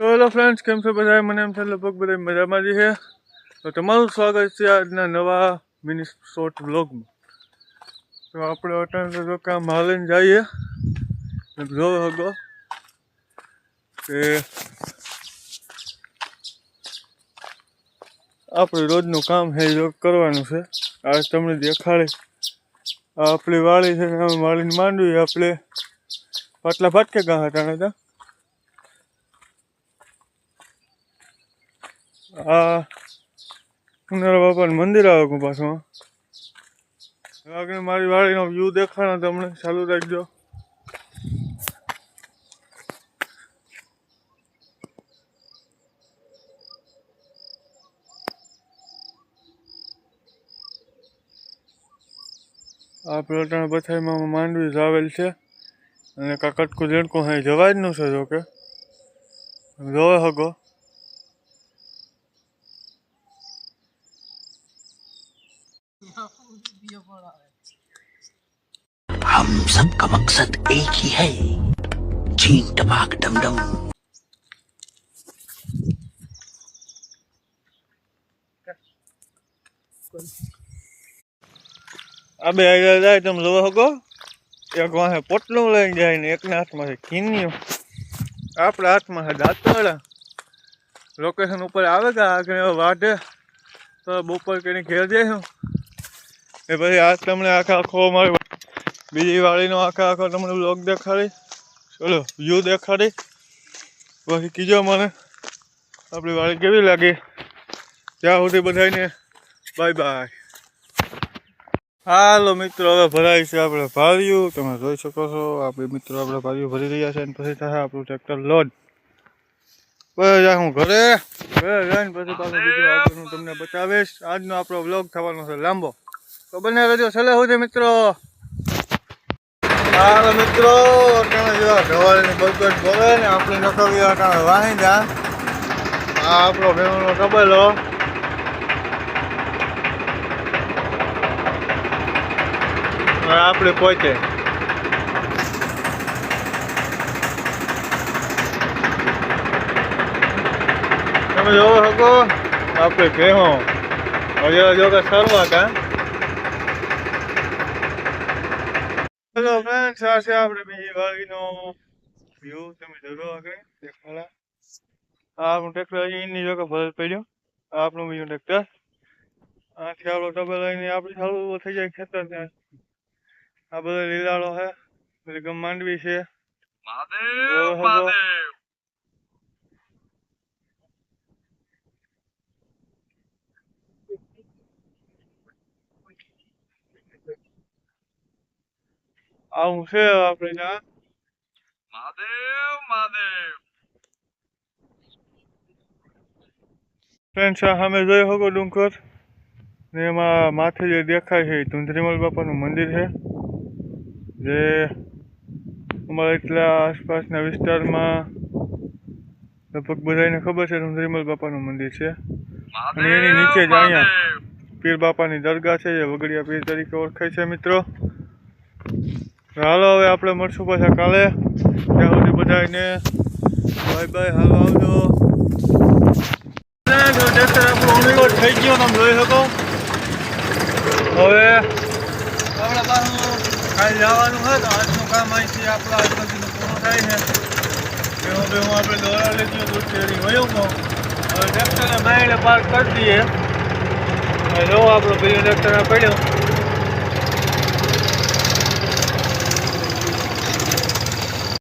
Hello friends, કેમ છો બધા? મને એમ છે લગભગ બધા મજામાં જ છે. તો તમારું સ્વાગત છે આજના નવા મિની શોર્ટ વ્લોગમાં. તો આપણે અટાણે તો કામ હાલીને જઈએ. જોવો હગો કે આપણે રોજનું કામ છે એ કરવાનું છે. આજ તમને દેખાડી આપણી વાળી છે ને વાળીને માંડવી આપણે પાટલા ફાટકે ગયા હતા ને આ ઉનાળા બાપાનું મંદિર આવે પાછું. આગળ મારી વાડીનો વ્યૂ દેખાડો તમને, ચાલુ રાખજો. આ પ્લોટાના પથારીમાં માંડવી આવેલ છે અને કાકટકું જેણકું અહીં જવા જ નું છે. જોકે જોવે હગો हम सबका मकसद एक ही है, चीन टपाक डमडम. આ બે જાય તમે જોવો હગો, એક વાહે પોટલું લઈને જાય ને એકના હાથમાં છે ખીન્યું, આપણા હાથમાં છે દાંતવાળા. લોકેશન ઉપર આવે કે આગળ વાઢે તો બપોર કરીને ઘેર જઈશું. એ પછી આજ તમને આખો અમારી બીજી વાળીનો આખો તમને બ્લોગ દેખાડી, ચલો વ્યૂ દેખાડી. પછી કીજો મને આપણી વાળી કેવી લાગી. ત્યાં સુધી બધાને બાય બાય. હાલો મિત્રો, હવે ભરાય છે આપણે ભાર્યું. તમે જોઈ શકો છો આપણે મિત્રો આપણે ભાર્યું ભરી રહ્યા છે અને પછી થાય આપણું ટ્રેક્ટર લોડ. બસ હું ઘરે જઈને પછી પાછું બીજું આગળનું તમને બતાવીશ. આજનો આપણો વ્લોગ થવાનો છે લાંબો, તો બને રહેજો છેલ્લે સુધી મિત્રો. હાલો મિત્રો, અટાણે જેવા ઢવાળની બરગદ બોલે ને આપણે નખાવી અટાણે વાહિંદા. આ આપણો ભેણનો તબેલો. આપણે પહોંચે તમે જોવો શકો આપણે ભેહો હજુ જો કે સરવા કા. હેલો ફ્રેન્ડ્સ, આ છે આપણે બીજી વાળીનો વ્યૂ. તમે જોવો આગળ દેખાડા. આ આપણું ટ્રેક્ટર એની જો કે ભરત પડ્યો. આ આપણું બીજું ટ્રેક્ટર. આથી આપણો તબેલો આપણે ચાલુ થઈ જાય ખેતર. ત્યાં આ બધો લીલાડો છે, બધી ગમ માંડવી છે. આવું છે આપણે ત્યાં ફ્રેન્ડ્સ. સામે જોઈ શકો ડુંગર ને એમાં માથે જે દેખાય છે ધુંધરીમલ બાપાનું મંદિર છે, જે અમારા એટલા આસપાસના વિસ્તારમાં લગભગ બધાને ખબર છે ધુંધરીમલ બાપાનું મંદિર છે. અને એની નીચે જ અહીંયા પીર બાપાની દરગાહ છે, જે વગડિયા પીર તરીકે ઓળખાય છે મિત્રો. હાલો હવે આપણે મળશું પાછા કાલે. ત્યાં સુધી બધાને બાય બાય. હાલો આવજો. ટ્રેક્ટર આપણું અનલોડ થઈ ગયો, તમે જોઈ શકો. હવે આપણા પાછું કાલે જવાનું હોય તો આજનું કામ અહીંથી આપણા આજુબાજુનું પૂરું થાય છે. બેહું આપણે દોરા લઈ ગયો દૂધ વયો. હવે ટ્રેક્ટરને બાઈને પાર્ક કરી દઈએ. જો આપણો બીજો ટ્રેક્ટર પડ્યો.